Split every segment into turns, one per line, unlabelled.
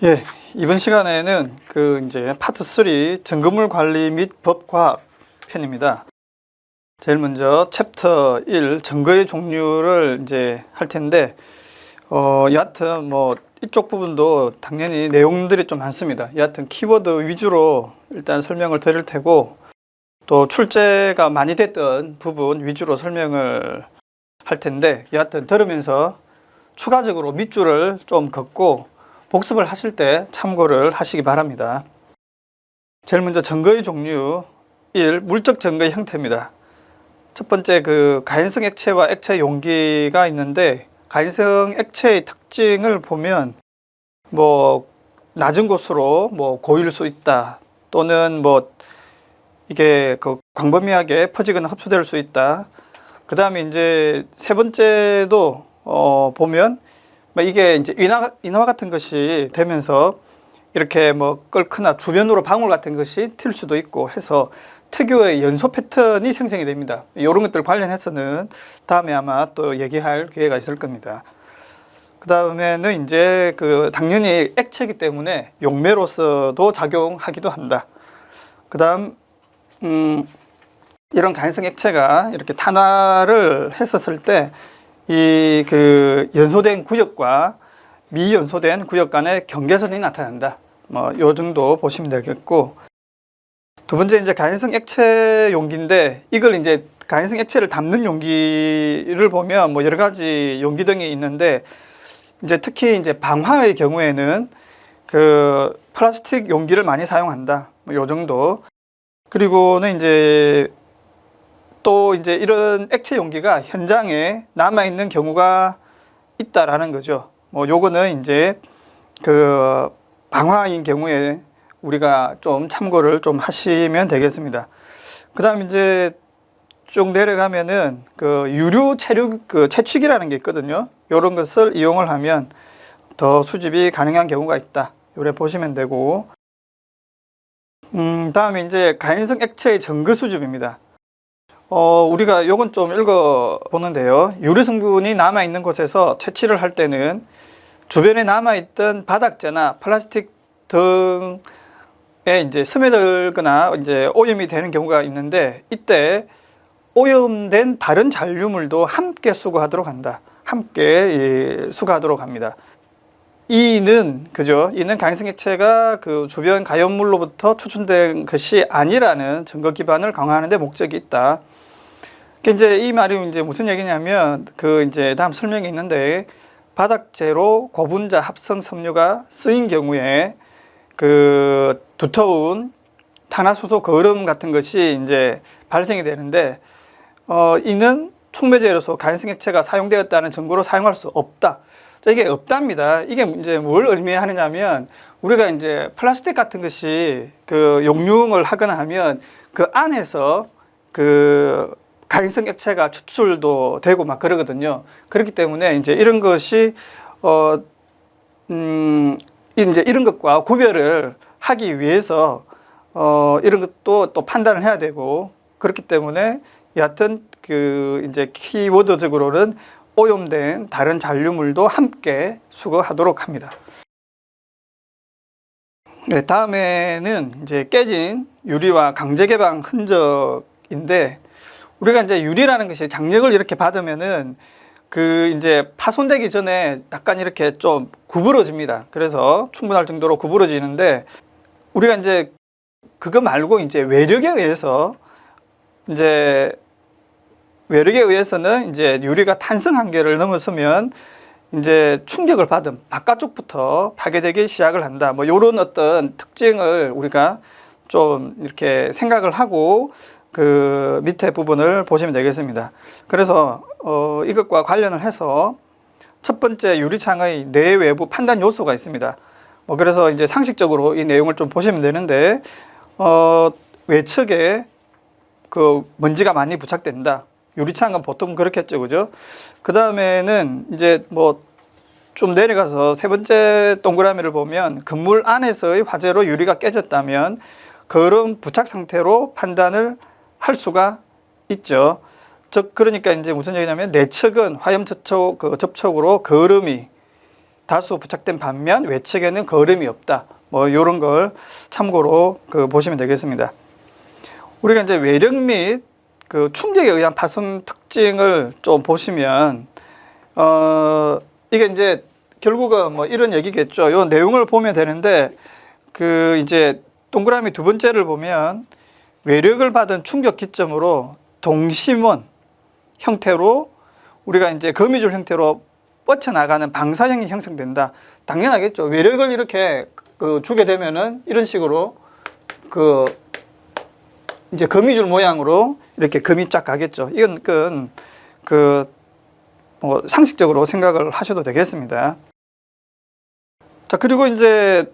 예, 이번 시간에는 이제 파트 3 증거물 관리 및 법과학 편입니다. 제일 먼저 챕터 1 증거의 종류를 이제 할 텐데, 여하튼 이쪽 부분도 당연히 내용들이 좀 많습니다. 여하튼 키워드 위주로 일단 설명을 드릴 테고, 또 출제가 많이 됐던 부분 위주로 설명을 할 텐데, 여하튼 들으면서 추가적으로 밑줄을 좀 긋고 복습을 하실 때 참고를 하시기 바랍니다. 제일 먼저 증거의 종류 1. 물적 증거의 형태입니다. 첫 번째 가연성 액체와 액체 용기가 있는데, 가연성 액체의 특징을 보면 낮은 곳으로 고일 수 있다, 또는 이게 광범위하게 퍼지거나 흡수될 수 있다. 그 다음에 이제 세 번째도 보면 이게 이제 인화 같은 것이 되면서 이렇게 끓거나 주변으로 방울 같은 것이 튈 수도 있고 해서 특유의 연소 패턴이 생성이 됩니다. 이런 것들 관련해서는 다음에 아마 또 얘기할 기회가 있을 겁니다. 그 다음에는 이제 당연히 액체이기 때문에 용매로서도 작용하기도 한다. 그 다음 이런 가연성 액체가 이렇게 탄화를 했었을 때 이 연소된 구역과 미연소된 구역 간의 경계선이 나타난다. 요 정도 보시면 되겠고, 두 번째 이제 가연성 액체 용기인데, 이걸 이제 가연성 액체를 담는 용기를 보면 여러 가지 용기 등이 있는데, 이제 특히 이제 방화의 경우에는 플라스틱 용기를 많이 사용한다. 요 정도. 그리고는 이제 또 이제 이런 액체 용기가 현장에 남아있는 경우가 있다라는 거죠. 요거는 이제 방화인 경우에 우리가 좀 참고를 좀 하시면 되겠습니다. 그 다음 이제 쭉 내려가면은 유류 체류 채취기라는 게 있거든요. 요런 것을 이용을 하면 더 수집이 가능한 경우가 있다. 요래 보시면 되고, 다음에 이제 가연성 액체의 증거 수집입니다. 우리가 요건 좀 읽어보는데요. 유리 성분이 남아있는 곳에서 채취를 할 때는 주변에 남아있던 바닥재나 플라스틱 등에 이제 스며들거나 이제 오염이 되는 경우가 있는데, 이때 오염된 다른 잔류물도 함께 수거하도록 한다. 함께 수거하도록 합니다. 이는 가연성 액체가 주변 가연물로부터 추출된 것이 아니라는 증거 기반을 강화하는 데 목적이 있다. 이제 이 말이 이제 무슨 얘기냐면, 이제 다음 설명이 있는데, 바닥재로 고분자 합성 섬유가 쓰인 경우에 두터운 탄화수소 거름 같은 것이 이제 발생이 되는데, 이는 촉매제로서 가연성 액체가 사용되었다는 증거로 사용할 수 없다. 이게 없답니다. 이게 이제 뭘 의미하느냐면, 우리가 이제 플라스틱 같은 것이 용융을 하거나 하면 안에서 가연성 액체가 추출도 되고 막 그러거든요. 그렇기 때문에 이제 이런 것이 이제 이런 것과 구별을 하기 위해서 이런 것도 또 판단을 해야 되고, 그렇기 때문에 여하튼 이제 키워드적으로는 오염된 다른 잔류물도 함께 수거하도록 합니다. 네, 다음에는 이제 깨진 유리와 강제 개방 흔적인데, 우리가 이제 유리라는 것이 장력을 이렇게 받으면은 이제 파손되기 전에 약간 이렇게 좀 구부러집니다. 그래서 충분할 정도로 구부러지는데, 우리가 이제 그거 말고 이제 외력에 의해서는 이제 유리가 탄성 한계를 넘어서면 이제 충격을 받음 바깥쪽부터 파괴되기 시작을 한다. 요런 어떤 특징을 우리가 좀 이렇게 생각을 하고 밑에 부분을 보시면 되겠습니다. 그래서 이것과 관련을 해서 첫 번째 유리창의 내외부 판단 요소가 있습니다. 그래서 이제 상식적으로 이 내용을 좀 보시면 되는데, 외측에 먼지가 많이 부착된다. 유리창은 보통 그렇겠죠, 그죠? 그 다음에는 이제 좀 내려가서 세 번째 동그라미를 보면, 건물 안에서의 화재로 유리가 깨졌다면 그런 부착 상태로 판단을 할 수가 있죠. 그러니까 이제 무슨 얘기냐면, 내측은 화염 접촉으로 거름이 다수 부착된 반면 외측에는 거름이 없다. 뭐 이런 걸 참고로 보시면 되겠습니다. 우리가 이제 외력 및 그 충격에 의한 파손 특징을 좀 보시면 이게 이제 결국은 뭐 이런 얘기겠죠. 요 내용을 보면 되는데 그 이제 동그라미 두 번째를 보면 외력을 받은 충격 기점으로 동심원 형태로 우리가 이제 거미줄 형태로 뻗쳐나가는 방사형이 형성된다. 당연하겠죠. 외력을 이렇게 주게 되면은 이런 식으로 이제 거미줄 모양으로 이렇게 금이 쫙 가겠죠. 이건 뭐 상식적으로 생각을 하셔도 되겠습니다. 자, 그리고 이제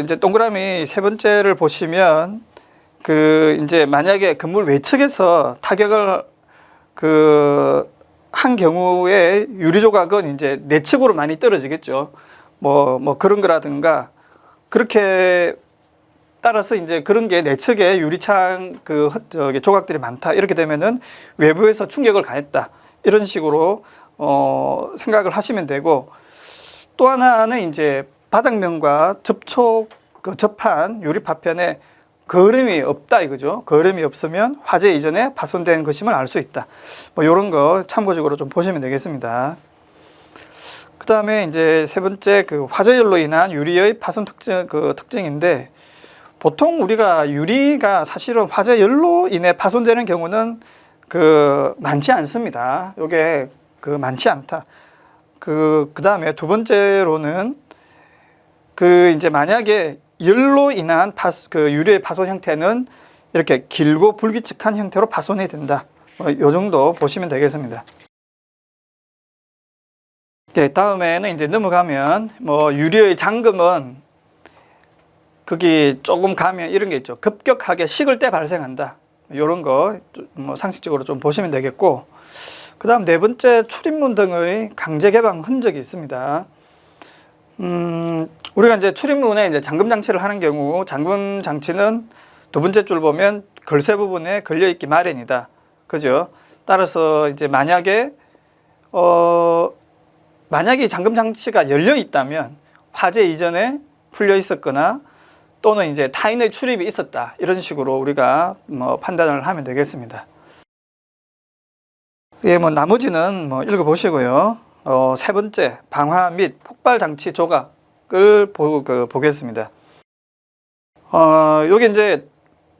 이제 동그라미 세 번째를 보시면 이제 만약에 건물 외측에서 타격을 한 경우에 유리 조각은 이제 내측으로 많이 떨어지겠죠. 뭐 그런 거라든가 그렇게 따라서 이제 그런 게 내측에 유리창 조각들이 많다. 이렇게 되면은 외부에서 충격을 가했다. 이런 식으로 생각을 하시면 되고, 또 하나는 이제 바닥면과 접한 유리 파편에 거름이 없다 이거죠. 거름이 없으면 화재 이전에 파손된 것임을 알 수 있다. 뭐 이런 거 참고적으로 좀 보시면 되겠습니다. 그 다음에 이제 세 번째 화재열로 인한 유리의 파손 특징인데, 보통 우리가 유리가 사실은 화재열로 인해 파손되는 경우는 많지 않습니다. 요게 많지 않다. 그 다음에 두 번째로는 이제 만약에 열로 인한 유리의 파손 형태는 이렇게 길고 불규칙한 형태로 파손이 된다. 요 정도 보시면 되겠습니다. 네, 다음에는 이제 넘어가면 뭐 유리의 잠금은 거기 조금 가면 이런 게 있죠. 급격하게 식을 때 발생한다. 이런 거 뭐 상식적으로 좀 보시면 되겠고, 그 다음 네 번째 출입문 등의 강제 개방 흔적이 있습니다. 우리가 이제 출입문에 이제 잠금 장치를 하는 경우 잠금 장치는 두 번째 줄 보면 걸쇠 부분에 걸려 있기 마련이다. 그죠? 따라서 이제 만약에 이 잠금 장치가 열려 있다면 화재 이전에 풀려 있었거나 또는 이제 타인의 출입이 있었다. 이런 식으로 우리가 뭐 판단을 하면 되겠습니다. 예, 뭐 나머지는 뭐 읽어보시고요. 세 번째, 방화 및 폭발 장치 조각을 보겠습니다. 요게 이제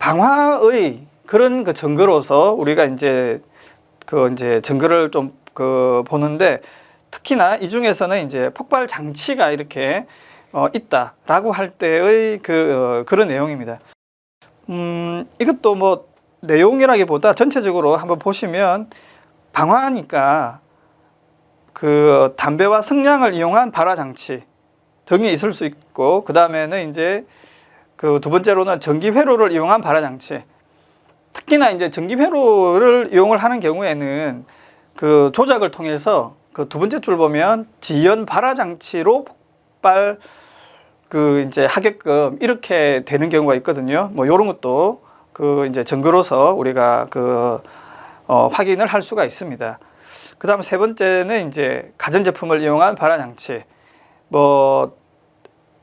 방화의 그런 증거로서 우리가 이제 증거를 좀 보는데, 특히나 이 중에서는 이제 폭발 장치가 이렇게 있다라고 할 때의 그런 내용입니다. 이것도 뭐 내용이라기보다 전체적으로 한번 보시면 방화하니까 담배와 성냥을 이용한 발화 장치 등이 있을 수 있고, 그 다음에는 이제 두 번째로는 전기 회로를 이용한 발화 장치. 특히나 이제 전기 회로를 이용을 하는 경우에는 조작을 통해서 두 번째 줄 보면 지연 발화 장치로 폭발 이제 하게끔 이렇게 되는 경우가 있거든요. 뭐 이런 것도 이제 증거로서 우리가 확인을 할 수가 있습니다. 그 다음 세 번째는 이제 가전제품을 이용한 발화 장치. 뭐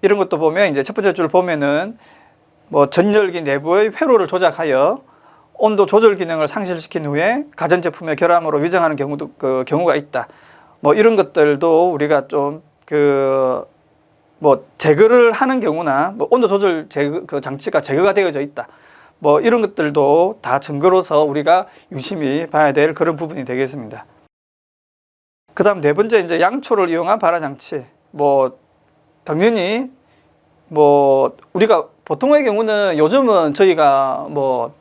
이런 것도 보면 이제 첫 번째 줄 보면은 뭐 전열기 내부의 회로를 조작하여 온도 조절 기능을 상실시킨 후에 가전제품의 결함으로 위장하는 경우가 있다. 뭐 이런 것들도 우리가 좀 뭐 제거를 하는 경우나 뭐 온도 조절 장치가 제거가 되어져 있다. 뭐 이런 것들도 다 증거로서 우리가 유심히 봐야 될 그런 부분이 되겠습니다. 그 다음 네 번째, 이제 양초를 이용한 발화 장치. 뭐 당연히 뭐 우리가 보통의 경우는 요즘은 저희가 뭐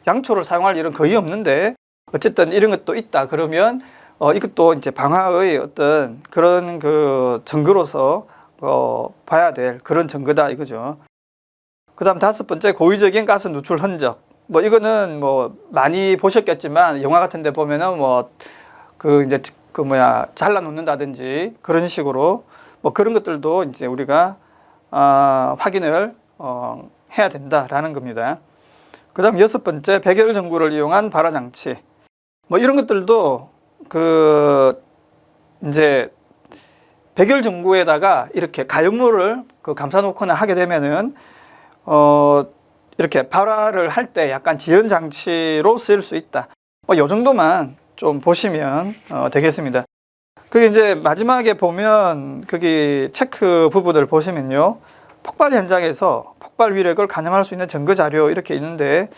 양초를 사용할 일은 거의 없는데, 어쨌든 이런 것도 있다 그러면 이것도 이제 방화의 어떤 그런 증거로서 봐야 될 그런 증거다 이거죠. 그 다음 다섯 번째, 고의적인 가스 누출 흔적. 뭐 이거는 뭐 많이 보셨겠지만 영화 같은 데 보면은 뭐 이제 잘라 놓는다든지 그런 식으로 뭐 그런 것들도 이제 우리가 확인을 해야 된다라는 겁니다. 그 다음 여섯 번째, 백열 전구를 이용한 발화 장치. 뭐 이런 것들도 이제 백열 전구에다가 이렇게 가연물을 감싸 놓거나 하게 되면은 이렇게 발화를 할 때 약간 지연 장치로 쓰일 수 있다. 이 정도만 좀 보시면 되겠습니다. 그게 이제 마지막에 보면 거기 체크 부분을 보시면요, 폭발 현장에서 폭발 위력을 가늠할 수 있는 증거 자료 이렇게 있는데,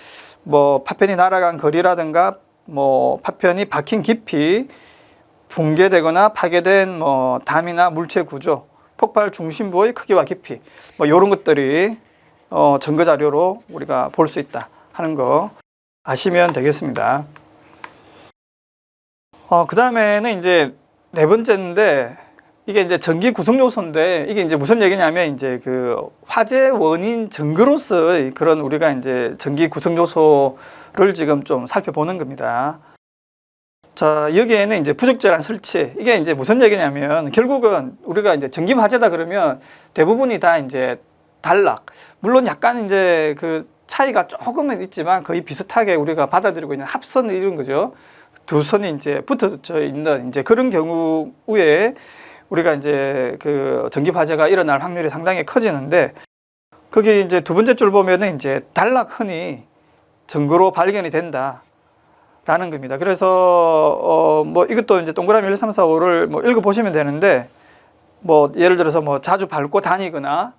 뭐 파편이 날아간 거리라든가 뭐 파편이 박힌 깊이, 붕괴되거나 파괴된 뭐 담이나 물체 구조, 폭발 중심부의 크기와 깊이, 뭐 이런 것들이 증거 자료로 우리가 볼 수 있다 하는 거 아시면 되겠습니다. 그 다음에는 이제 네 번째인데, 이게 이제 전기 구성 요소인데, 이게 이제 무슨 얘기냐면 이제 그 화재 원인 증거로서의 그런 우리가 이제 전기 구성 요소를 지금 좀 살펴보는 겁니다. 자, 여기에는 이제 부적절한 설치, 이게 이제 무슨 얘기냐면 결국은 우리가 이제 전기 화재다 그러면 대부분이 다 이제 단락, 물론 약간 이제 그 차이가 조금은 있지만 거의 비슷하게 우리가 받아들이고 있는 합선 이런 거죠. 두 선이 이제 붙어져 있는 이제 그런 경우에 우리가 이제 그 전기 화재가 일어날 확률이 상당히 커지는데, 거기 이제 두 번째 줄 보면은 이제 단락흔이 증거로 발견이 된다 라는 겁니다. 그래서 뭐 이것도 이제 동그라미 1, 3, 4, 5를 뭐 읽어 보시면 되는데, 뭐 예를 들어서 뭐 자주 밟고 다니거나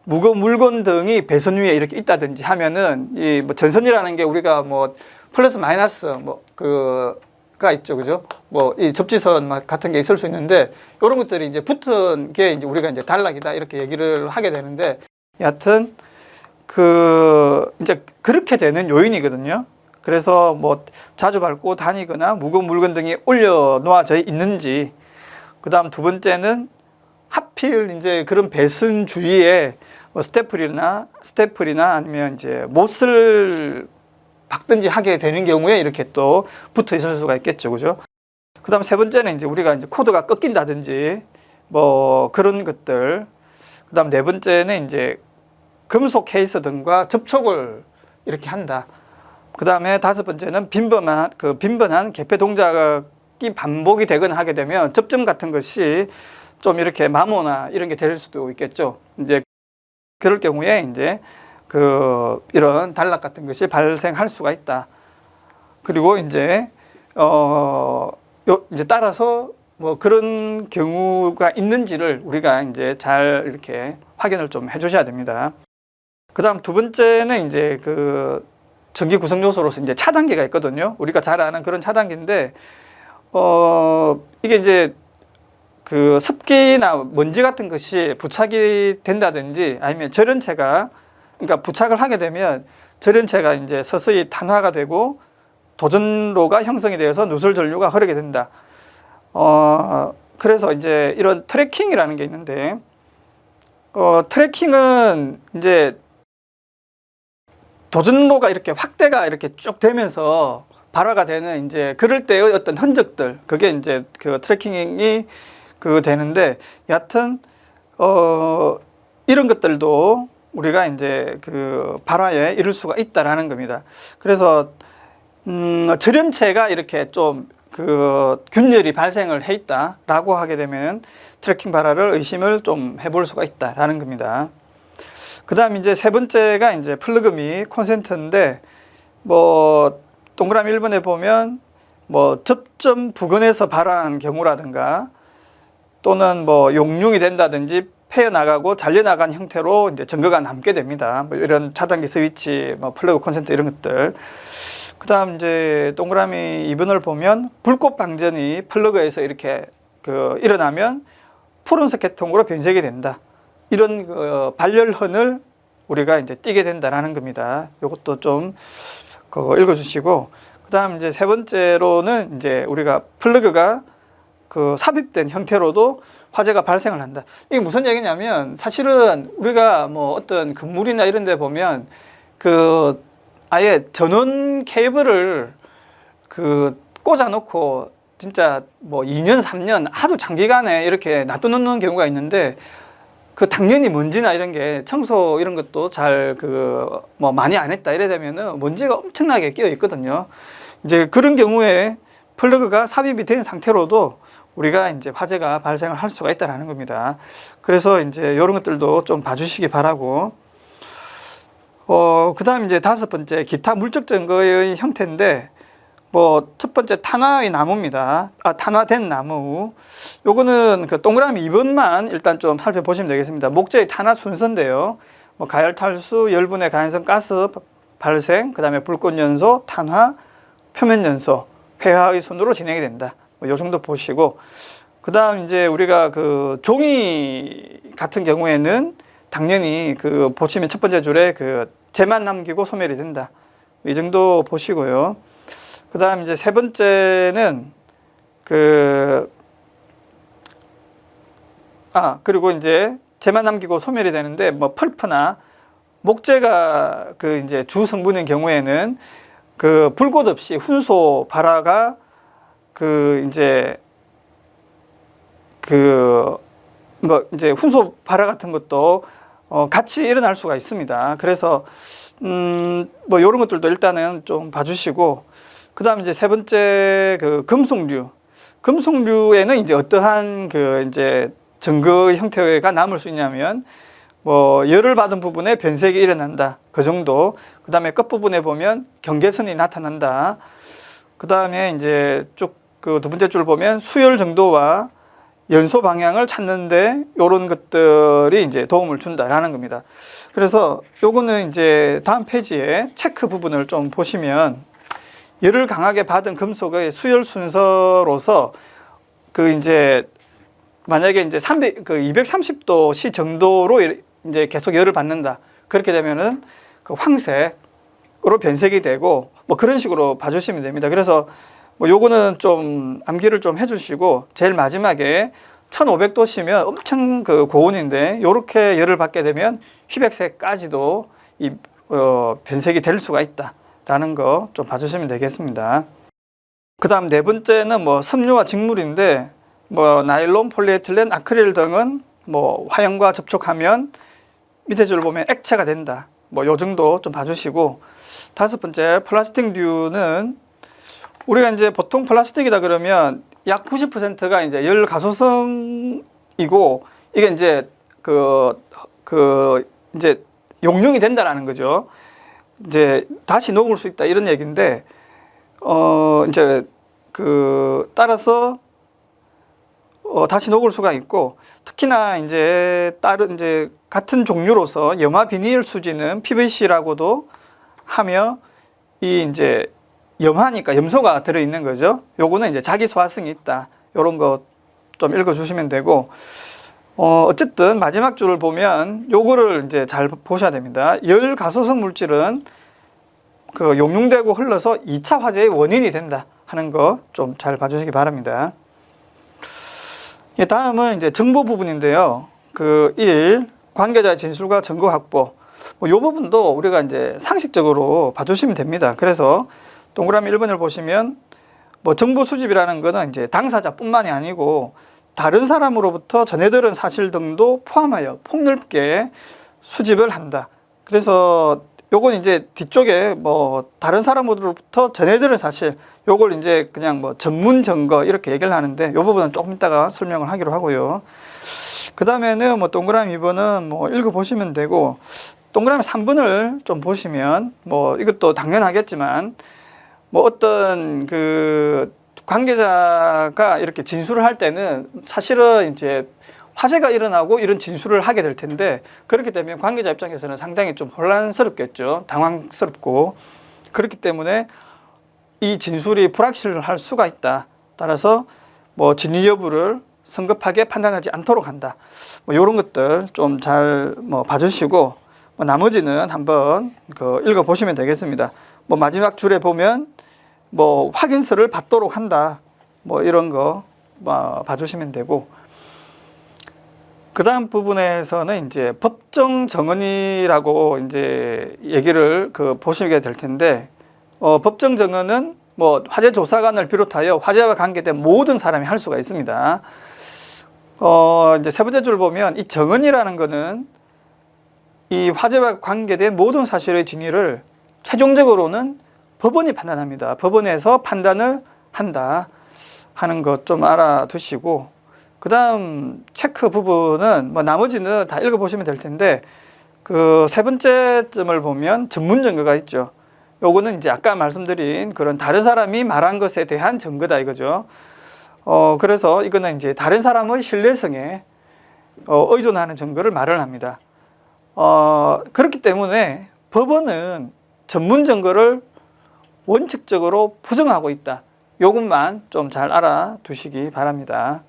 무거운 물건 등이 배선 위에 이렇게 있다든지 하면은 이 뭐 전선이라는 게 우리가 뭐 플러스 마이너스 뭐 그가 있죠, 그죠? 뭐 이 접지선 같은 게 있을 수 있는데, 이런 것들이 이제 붙은 게 이제 우리가 이제 단락이다 이렇게 얘기를 하게 되는데, 여하튼 그 이제 그렇게 되는 요인이거든요. 그래서 뭐 자주 밟고 다니거나 무거운 물건 등이 올려 놓아져 있는지, 그 다음 두 번째는 하필 이제 그런 배선 주위에 뭐 스테플이나 아니면 이제 못을 박든지 하게 되는 경우에 이렇게 또 붙어 있을 수가 있겠죠, 그죠? 그 다음 세 번째는 이제 우리가 이제 코드가 꺾인다든지 뭐 그런 것들. 그 다음 네 번째는 이제 금속 케이스 등과 접촉을 이렇게 한다. 그 다음에 다섯 번째는 빈번한 개폐 동작이 반복이 되거나 하게 되면 접점 같은 것이 좀 이렇게 마모나 이런 게 될 수도 있겠죠. 이제 그럴 경우에 이제 이런 단락 같은 것이 발생할 수가 있다. 그리고 이제 이제 따라서 뭐 그런 경우가 있는지를 우리가 이제 잘 이렇게 확인을 좀 해주셔야 됩니다. 그 다음 두 번째는 이제 그 전기 구성 요소로서 이제 차단기가 있거든요. 우리가 잘 아는 그런 차단기인데, 이게 이제 그 습기나 먼지 같은 것이 부착이 된다든지 아니면 절연체가, 그러니까 부착을 하게 되면 절연체가 이제 서서히 탄화가 되고 도전로가 형성이 되어서 누설 전류가 흐르게 된다. 그래서 이제 이런 트래킹이라는 게 있는데, 트래킹은 이제 도전로가 이렇게 확대가 이렇게 쭉 되면서 발화가 되는 이제 그럴 때의 어떤 흔적들, 그게 이제 그 트래킹이 되는데, 여하튼 이런 것들도 우리가 이제 그 발화에 이를 수가 있다라는 겁니다. 그래서 절연체가 이렇게 좀 균열이 발생을 해 있다라고 하게 되면 트래킹 발화를 의심을 좀 해볼 수가 있다라는 겁니다. 그 다음 이제 세 번째가 이제 플러그 및 콘센트인데, 뭐 동그라미 1번에 보면 뭐 접점 부근에서 발화한 경우라든가 또는 뭐 용융이 된다든지 패여나가고 잘려나간 형태로 이제 증거가 남게 됩니다. 뭐 이런 차단기 스위치, 뭐 플러그 콘센트 이런 것들. 그 다음 이제 동그라미 2번을 보면 불꽃 방전이 플러그에서 이렇게 일어나면 푸른색 계통으로 변색이 된다. 이런 발열흔을 우리가 이제 띠게 된다라는 겁니다. 이것도 좀 읽어주시고, 그 다음 이제 세 번째로는 이제 우리가 플러그가 삽입된 형태로도 화재가 발생을 한다. 이게 무슨 얘기냐면, 사실은 우리가 뭐 어떤 건물이나 이런 데 보면 아예 전원 케이블을 꽂아 놓고 진짜 뭐 2년, 3년 아주 장기간에 이렇게 놔두는 경우가 있는데, 당연히 먼지나 이런 게 청소 이런 것도 잘 뭐 많이 안 했다 이래 되면은 먼지가 엄청나게 끼어 있거든요. 이제 그런 경우에 플러그가 삽입이 된 상태로도 우리가 이제 화재가 발생을 할 수가 있다는 겁니다. 그래서 이제 이런 것들도 좀 봐주시기 바라고, 그 다음 이제 다섯 번째, 기타 물적 증거의 형태인데, 뭐, 첫 번째 탄화의 나무입니다. 탄화된 나무. 요거는 그 동그라미 2번만 일단 좀 살펴보시면 되겠습니다. 목재의 탄화 순서인데요. 뭐, 가열 탈수, 열분해 가연성 가스 발생, 그 다음에 불꽃 연소, 탄화, 표면 연소, 회화의 순으로 진행이 된다. 뭐, 요 정도 보시고, 그 다음 이제 우리가 그 종이 같은 경우에는 당연히 그 보시면 첫 번째 줄에 그 재만 남기고 소멸이 된다. 이 정도 보시고요. 그 다음 이제 세 번째는 그리고 이제 재만 남기고 소멸이 되는데, 뭐 펄프나 목재가 그 이제 주 성분인 경우에는 그 불꽃 없이 훈소 발화가 뭐 이제 훈소 발화 같은 것도 같이 일어날 수가 있습니다. 그래서 뭐 이런 것들도 일단은 좀 봐주시고, 그 다음 이제 세 번째 그 금속류에는 이제 어떠한 그 이제 증거 형태가 남을 수 있냐면, 뭐 열을 받은 부분에 변색이 일어난다, 그 정도. 그 다음에 끝부분에 보면 경계선이 나타난다. 그 다음에 이제 쭉 그 두 번째 줄 보면 수열 정도와 연소 방향을 찾는데 이런 것들이 이제 도움을 준다라는 겁니다. 그래서 요거는 이제 다음 페이지에 체크 부분을 좀 보시면, 열을 강하게 받은 금속의 수열 순서로서 그 이제 만약에 이제 230도 C 정도로 이제 계속 열을 받는다. 그렇게 되면은 그 황색으로 변색이 되고, 뭐 그런 식으로 봐주시면 됩니다. 그래서 뭐 요거는 좀 암기를 좀 해주시고, 제일 마지막에 1500도씨면 엄청 그 고온인데 요렇게 열을 받게 되면 휘백색까지도 변색이 될 수가 있다라는 거 좀 봐주시면 되겠습니다. 그 다음 네 번째는 뭐 섬유와 직물인데, 뭐 나일론, 폴리에틸렌, 아크릴 등은 뭐 화형과 접촉하면 밑에 줄 보면 액체가 된다. 뭐 요 정도 좀 봐주시고, 다섯 번째 플라스틱류는 우리가 이제 보통 플라스틱이다 그러면 약 90%가 이제 열 가소성이고, 이게 이제 이제 용융이 된다라는 거죠. 이제 다시 녹을 수 있다, 이런 얘기인데, 이제 따라서 다시 녹을 수가 있고, 특히나 이제 다른 이제 같은 종류로서 염화 비닐 수지는 PVC라고도 하며, 이 이제 염화니까 염소가 들어있는 거죠. 요거는 이제 자기 소화성이 있다. 요런 거 좀 읽어주시면 되고, 어쨌든 마지막 줄을 보면 요거를 이제 잘 보셔야 됩니다. 열 가소성 물질은 그 용융되고 흘러서 2차 화재의 원인이 된다 하는 거 좀 잘 봐주시기 바랍니다. 다음은 이제 정보 부분인데요. 1. 관계자의 진술과 증거 확보. 이 부분도 우리가 이제 상식적으로 봐주시면 됩니다. 그래서 동그라미 1번을 보시면, 뭐 정보 수집이라는 거는 이제 당사자뿐만이 아니고 다른 사람으로부터 전해들은 사실 등도 포함하여 폭넓게 수집을 한다. 그래서 요건 이제 뒤쪽에 뭐 다른 사람으로부터 전해들은 사실, 요걸 이제 그냥 뭐 전문 증거 이렇게 얘기를 하는데, 요 부분은 조금 이따가 설명을 하기로 하고요. 그 다음에는 뭐 동그라미 2번은 뭐 읽어보시면 되고, 동그라미 3번을 좀 보시면, 뭐 이것도 당연하겠지만, 뭐 어떤 그 관계자가 이렇게 진술을 할 때는 사실은 이제 화재가 일어나고 이런 진술을 하게 될 텐데, 그렇게 되면 관계자 입장에서는 상당히 좀 혼란스럽겠죠. 당황스럽고. 그렇기 때문에 이 진술이 불확실할 수가 있다. 따라서 뭐 진위 여부를 성급하게 판단하지 않도록 한다. 뭐 이런 것들 좀 잘 뭐 봐주시고, 뭐 나머지는 한번 읽어보시면 되겠습니다. 뭐 마지막 줄에 보면 뭐 확인서를 받도록 한다. 뭐 이런 거 봐주시면 되고, 그 다음 부분에서는 이제 법정 정언이라고 이제 얘기를 보시게 될 텐데, 법정 정언은 뭐 화재 조사관을 비롯하여 화재와 관계된 모든 사람이 할 수가 있습니다. 이제 세 번째 줄 보면, 이 정언이라는 거는 이 화재와 관계된 모든 사실의 진위를 최종적으로는 법원이 판단합니다. 법원에서 판단을 한다. 하는 것 좀 알아두시고, 그 다음 체크 부분은 뭐 나머지는 다 읽어보시면 될 텐데, 그 세 번째 점을 보면 전문 증거가 있죠. 요거는 이제 아까 말씀드린 그런 다른 사람이 말한 것에 대한 증거다 이거죠. 그래서 이거는 이제 다른 사람의 신뢰성에 의존하는 증거를 말을 합니다. 그렇기 때문에 법원은 전문 증거를 원칙적으로 부정하고 있다. 요것만 좀 잘 알아두시기 바랍니다.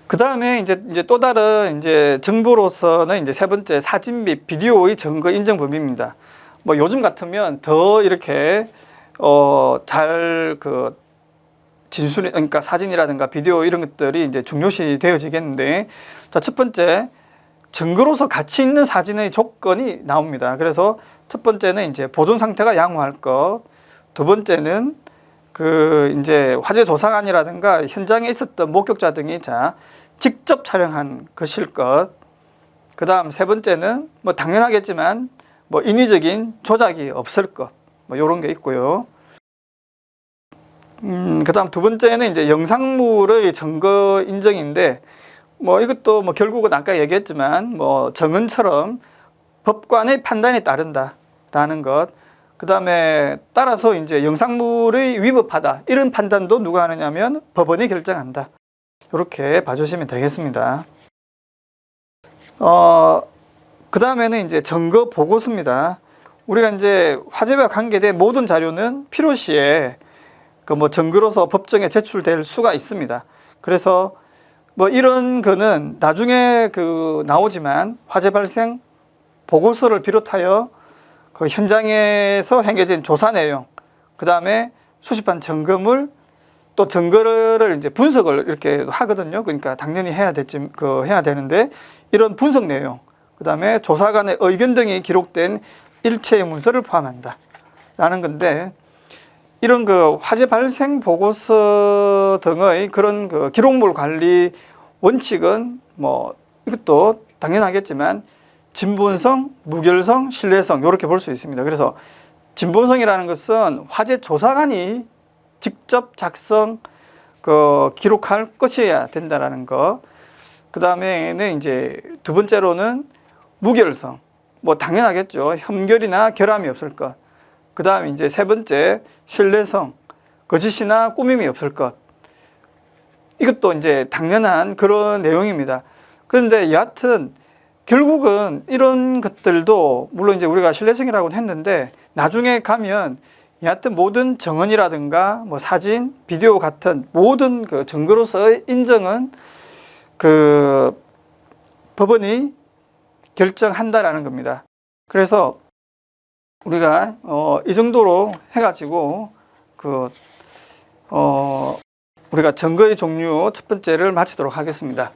그 다음에 이제 또 다른 이제 정보로서는 이제 세 번째 사진 및 비디오의 증거 인정 범위입니다. 뭐 요즘 같으면 더 이렇게 잘 그 진술이, 그러니까 사진이라든가 비디오 이런 것들이 이제 중요시 되어지겠는데, 자, 첫 번째 증거로서 가치 있는 사진의 조건이 나옵니다. 그래서 첫 번째는 이제 보존 상태가 양호할 것, 두 번째는 그 이제 화재 조사관이라든가 현장에 있었던 목격자 등이 직접 촬영한 것일 것. 그 다음 세 번째는 뭐 당연하겠지만 뭐 인위적인 조작이 없을 것. 뭐 요런 게 있고요. 그 다음 두 번째는 이제 영상물의 증거 인정인데, 뭐 이것도 뭐 결국은 아까 얘기했지만 뭐 정은처럼 법관의 판단에 따른다라는 것. 그 다음에 따라서 이제 영상물의 위법하다 이런 판단도 누가 하느냐면 법원이 결정한다. 이렇게 봐주시면 되겠습니다. 그 다음에는 이제 증거 보고서입니다. 우리가 이제 화재와 관계된 모든 자료는 필요시에 그 뭐 증거로서 법정에 제출될 수가 있습니다. 그래서 뭐 이런 거는 나중에 그 나오지만 화재 발생 보고서를 비롯하여 그 현장에서 행해진 조사 내용, 그 다음에 수집한 점검을 또 증거를 이제 분석을 이렇게 하거든요. 그러니까 당연히 해야 되는데 이런 분석 내용, 그 다음에 조사관의 의견 등이 기록된 일체의 문서를 포함한다 라는 건데, 이런 그 화재 발생 보고서 등의 그런 그 기록물 관리 원칙은 뭐 이것도 당연하겠지만 진본성, 무결성, 신뢰성 이렇게 볼 수 있습니다. 그래서 진본성이라는 것은 화재 조사관이 직접 작성 기록할 것이어야 된다라는 거. 그 다음에는 이제 두 번째로는 무결성, 뭐 당연하겠죠. 혐결이나 결함이 없을 것. 그 다음 이제 세 번째 신뢰성, 거짓이나 꾸밈이 없을 것. 이것도 이제 당연한 그런 내용입니다. 그런데 여하튼 결국은 이런 것들도 물론 이제 우리가 신뢰성이라고는 했는데 나중에 가면 여하튼 모든 정언이라든가 뭐 사진, 비디오 같은 모든 그 증거로서의 인정은 그 법원이 결정한다라는 겁니다. 그래서 우리가 이 정도로 해가지고 우리가 증거의 종류 첫 번째를 마치도록 하겠습니다.